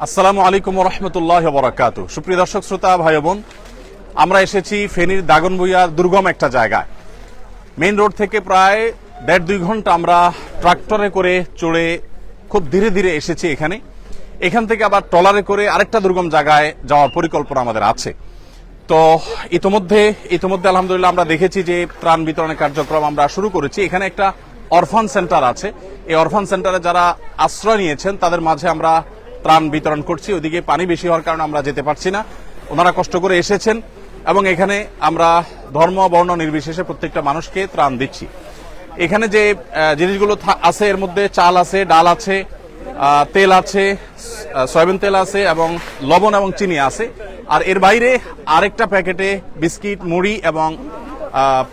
আসসালামু আলাইকুম ওয়া রাহমাতুল্লাহি ওয়া বারাকাতুহু। সুপ্রিয় দর্শক শ্রোতা ভাই বোন, আমরা এসেছি ফেনীর দাগনভূঞার দুর্গম একটা জায়গায়। মেইন রোড থেকে প্রায় 1.5-2 ঘন্টা আমরা ট্রাক্টরে করে চড়ে খুব ধীরে ধীরে এসেছি এখানে। এখান থেকে আবার ট্রলারে করে আরেকটা দুর্গম জায়গায় যাওয়ার পরিকল্পনা আমাদের আছে। তো ইতোমধ্যে আলহামদুলিল্লাহ আমরা দেখেছি যে ত্রাণ বিতরণের কার্যক্রম আমরা শুরু করেছি। এখানে একটা অরফান সেন্টার আছে। এই অরফান সেন্টারে যারা আশ্রয় নিয়েছেন তাদের মাঝে আমরা ত্রাণ বিতরণ করছি। ওইদিকে পানি বেশি হওয়ার কারণে আমরা যেতে পারছি না। ওনারা কষ্ট করে এসেছেন এবং এখানে আমরা ধর্ম বর্ণ নির্বিশেষে প্রত্যেকটা মানুষকে ত্রাণ দিচ্ছি। এখানে যে জিনিসগুলো আছে এর মধ্যে চাল আছে, ডাল আছে, তেল আছে, সয়াবিন তেল আছে এবং লবণ এবং চিনি আছে। আর এর বাইরে আরেকটা প্যাকেটে বিস্কিট, মুড়ি এবং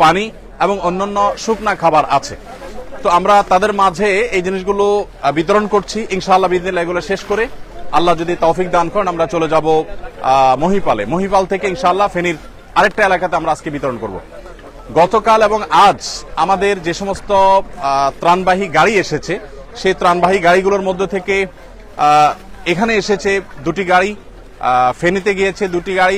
পানি এবং অন্যান্য শুকনা খাবার আছে। তো আমরা তাদের মাঝে এই জিনিসগুলো বিতরণ করছি। ইনশাআল্লাহ বিদিনিল্লাহ এগুলো শেষ করে আল্লাহ যদি তৌফিক দান করেন আমরা চলে যাব মহিপাল থেকে ইনশাআল্লাহ ফেনীর আরেকটা এলাকাতে আমরা আজকে বিতরণ করব। গতকাল এবং আজ আমাদের যে সমস্ত ত্রাণবাহী গাড়ি এসেছে সেই ত্রাণবাহী গাড়িগুলোর মধ্যে থেকে এখানে এসেছে 2টি গাড়ি, ফেনীতে গিয়েছে 2টি গাড়ি,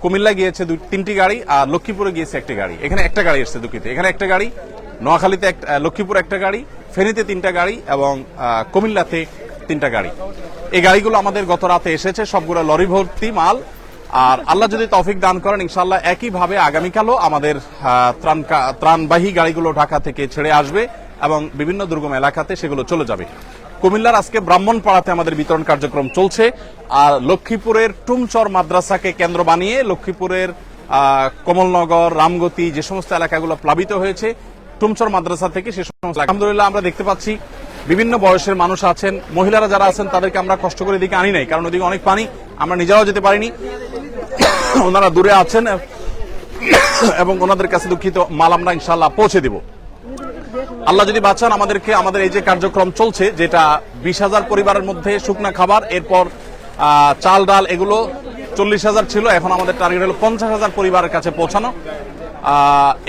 কুমিল্লা গিয়েছে 3টি গাড়ি, আর লক্ষ্মীপুরে গিয়েছে 1টি গাড়ি। এখানে একটা গাড়ি এসেছে দুঃখিত, এখানে একটা গাড়ি, নোয়াখালীতে লক্ষ্মীপুর একটা গাড়ি, ফেনীতে 3টা গাড়ি এবং কুমিল্লাতে 3টা গাড়ি। এই গাড়িগুলো আমাদের গত রাতে এসেছে, সবগুলো লরি ভর্তি মাল। আর আল্লাহ যদি তৌফিক দান করেন ইনশাআল্লাহ একইভাবে আগামীকালও আমাদের ত্রাণবাহী গাড়িগুলো ঢাকা থেকে ছেড়ে আসবে এবং বিভিন্ন দুর্গম এলাকাতে সেগুলো চলে যাবে। কুমিল্লার আজকে ব্রাহ্মণপাড়াতে আমাদের বিতরণ কার্যক্রম চলছে। আর লক্ষ্মীপুরের টুমচর মাদ্রাসাকে কেন্দ্র বানিয়ে লক্ষ্মীপুরের কমলনগর, রামগতি যে সমস্ত এলাকাগুলো প্লাবিত হয়েছে টুমচর মাদ্রাসা থেকে সে সমস্ত আলহামদুলিল্লাহ আমরা দেখতে পাচ্ছি বিভিন্ন বয়সের মানুষ আছেন, মহিলারা যারা আছেন তাদেরকে আমরা কষ্ট করে এদিকে আনি নাই, কারণ ওদিকে অনেক পানি, আমরা নিজেরাও যেতে পারিনি। ওনারা দূরে আছেন এবং ওনাদের কাছে দুঃখিত মাল আমরা ইনশাআল্লাহ পৌঁছে দিব। আল্লাহ যদি বাঁচান আমাদের এই যে কার্যক্রম চলছে, যেটা 20,000 পরিবারের মধ্যে শুকনা খাবার, এরপর চাল ডাল এগুলো 40,000 ছিল, এখন আমাদের টার্গেট হলো 50,000 পরিবারের কাছে পৌঁছানো।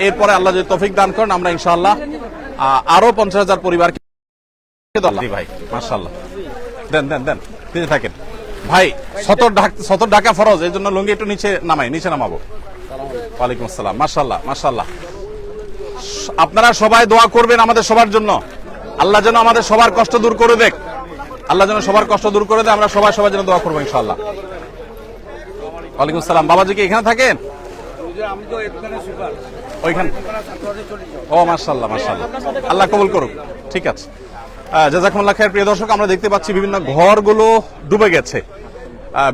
এরপরে আল্লাহ যদি তৌফিক দান করেন আমরা ইনশাআল্লাহ আরো 50,000 পরিবারকে ভাই মাশাআল্লাহ দেন দিতে থাকেন ভাই। সতর ঢাকা ফরজ, এই জন্য লুঙ্গি একটু নিচে নামাবো। ওয়ালাইকুম আসসালাম। মাশাআল্লাহ আপনারা সবাই দোয়া করবেন আমাদের সবার জন্য। আল্লাহ যেন আমাদের সবার কষ্ট দূর করে দেয়, আমরা সবাই যেন দোয়া করবো ইনশাআল্লাহ। ওয়ালাইকুম আসসালাম। বাবাজি কি এখানে থাকেন? ওইখানে। ও মাশাআল্লাহ আল্লাহ কবুল করুক। ঠিক আছে, জাযাকুমুল্লাহ খায়ের। প্রিয় দর্শক, আমরা দেখতে পাচ্ছি বিভিন্ন ঘরগুলো ডুবে গেছে,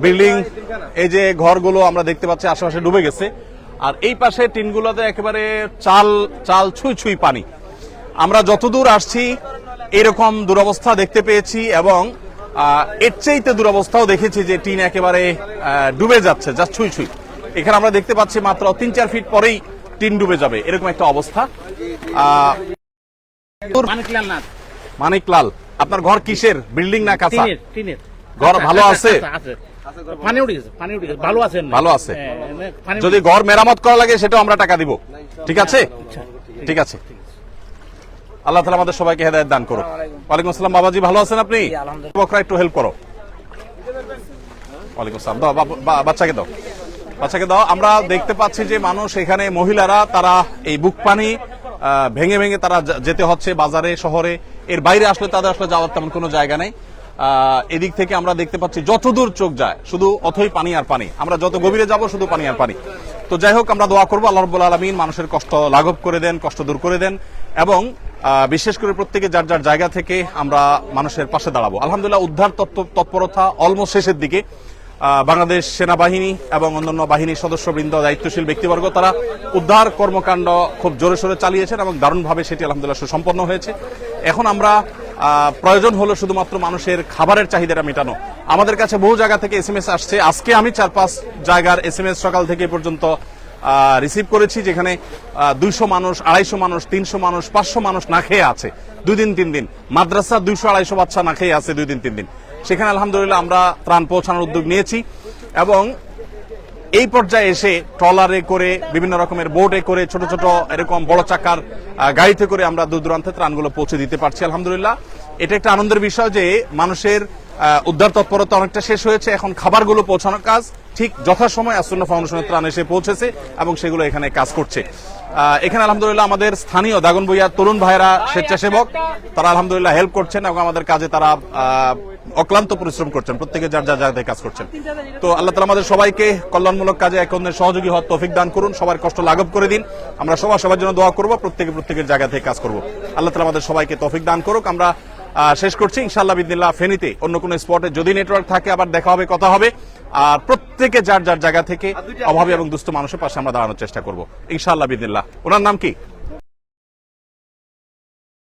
বিল্ডিং, এই যে ঘরগুলো আমরা দেখতে পাচ্ছি আশেপাশে ডুবে গেছে। আর এই পাশে টিনগুলোতে একেবারে চাল ছুঁই পানি। আমরা যতদূর আসছি এরকম দুরবস্থা দেখতে পেয়েছি এবং এর চাইতে দুরবস্থাও দেখেছি যে টিন একেবারে ডুবে যাচ্ছে, যা ছুঁই। এখানে আমরা দেখতে পাচ্ছি মাত্র 3-4 ফিট পরেই টিন ডুবে যাবে, এরকম একটা অবস্থা। মানিকলাল, আপনার ঘর কিসের, বিল্ডিং না কাঁচা? ঘর ভালো আছে? ভালো আছে। যদি ঘর মেরামত করা লাগে সেটাও আমরা টাকা দিব। ঠিক আছে। আল্লাহ তাআলা আমাদের সবাইকে হেদায়েত দান করুক। ওয়ালাইকুম আসসালাম। বাবাজি ভালো আছেন আপনি? বকরা একটু হেল্প করো। ওয়ালাইকুম আসসালাম। দাও বাচ্চাকে দাও। আমরা দেখতে পাচ্ছি যে মানুষ এখানে, মহিলারা, তারা এই বুক পানি ভেঙে তারা যেতে হচ্ছে বাজারে, শহরে। এর বাইরে আসলে তাদের আসলে যাওয়ার তেমন কোনো জায়গা নেই। এদিক থেকে আমরা দেখতে পাচ্ছি যতদূর চোখ যায় শুধু অথই পানি আর পানি, আমরা যত গভীরে যাব শুধু পানি আর পানি। তো যাই হোক, আমরা দোয়া করবো আল্লাহ রাব্বুল আলামিন মানুষের কষ্ট লাঘব করে দেন, কষ্ট দূর করে দেন এবং বিশেষ করে প্রত্যেকে যার জায়গা থেকে আমরা মানুষের পাশে দাঁড়াবো। আলহামদুলিল্লাহ উদ্ধার তৎপরতা অলমোস্ট শেষের দিকে। বাংলাদেশ সেনাবাহিনী এবং অন্যান্য বাহিনীর সদস্যবৃন্দ, দায়িত্বশীল ব্যক্তিবর্গ, তারা উদ্ধার কর্মকাণ্ড খুব জোরে সোরে চালিয়েছেন এবং দারুণভাবে সেটি আলহামদুলিল্লাহ সুসম্পন্ন হয়েছে। এখন আমরা প্রয়োজন হলো শুধুমাত্র মানুষের খাবারের চাহিদাটা মেটানো। আমাদের কাছে বহু জায়গা থেকে SMS আসছে। আজকে আমি 4-5 জায়গার SMS সকাল থেকে পর্যন্ত রিসিভ করেছি, যেখানে 200 মানুষ, 250 মানুষ, 300 মানুষ, 500 মানুষ না খেয়ে আছে 2 দিন 3 দিন। মাদ্রাসা 200-250 বাচ্চা না খেয়ে আছে 2 দিন 3 দিন। সেখানে আলহামদুলিল্লাহ আমরা ত্রাণ পৌঁছানোর উদ্যোগ নিয়েছি এবং এই পর্যায়ে এসে ট্রলারে করে, বিভিন্ন রকমের বোটে করে, ছোট ছোট এরকম বড় চাকার গাড়িতে করে আমরা দূর দূরান্তে ত্রাণগুলো পৌঁছে দিতে পারছি আলহামদুলিল্লাহ। এটা একটা আনন্দের বিষয় যে মানুষের উদ্ধার তৎপরতা অনেকটা শেষ হয়েছে, এখন খাবারগুলো পৌঁছানোর কাজ ঠিক যথাসময় আসুন্না ফাউন্ডেশনের ত্রাণ এসে পৌঁছেছে এবং সেগুলো এখানে কাজ করছে। এখানে আলহামদুলিল্লাহ আমাদের স্থানীয় দাগনভূঞার তরুণ ভাইয়েরা স্বেচ্ছাসেবক, তারা আলহামদুলিল্লাহ হেল্প করছেন এবং আমাদের কাজে তারা অক্লান্ত পরিশ্রম করছেন, প্রত্যেকে যার যার জায়গায় কাজ করছেন। তো আল্লাহ তাআলা আমাদের সবাইকে কল্যাণমূলক কাজে এক অন্যের সহযোগী হওয়ার তৌফিক দান করুন, সবার কষ্ট লাঘব করে দিন। আমরা সবার জন্য দোয়া করব, প্রত্যেকের জায়গা থেকে কাজ করব। আল্লাহ তাআলা আমাদের সবাইকে তৌফিক দান করুক। আমরা শেষ করছি ইনশাআল্লাহ বিদিনিল্লাহ। ফেনীতে অন্য কোনো স্পটে যদি নেটওয়ার্ক থাকে আবার দেখা হবে, কথা হবে। আর প্রত্যেকে যার যার জায়গা থেকে অভাবী এবং দুস্থ মানুষের পাশে আমরা দাঁড়ানোর চেষ্টা করব ইনশাআল্লাহ বিদিনিল্লাহ। ওনার নাম কি?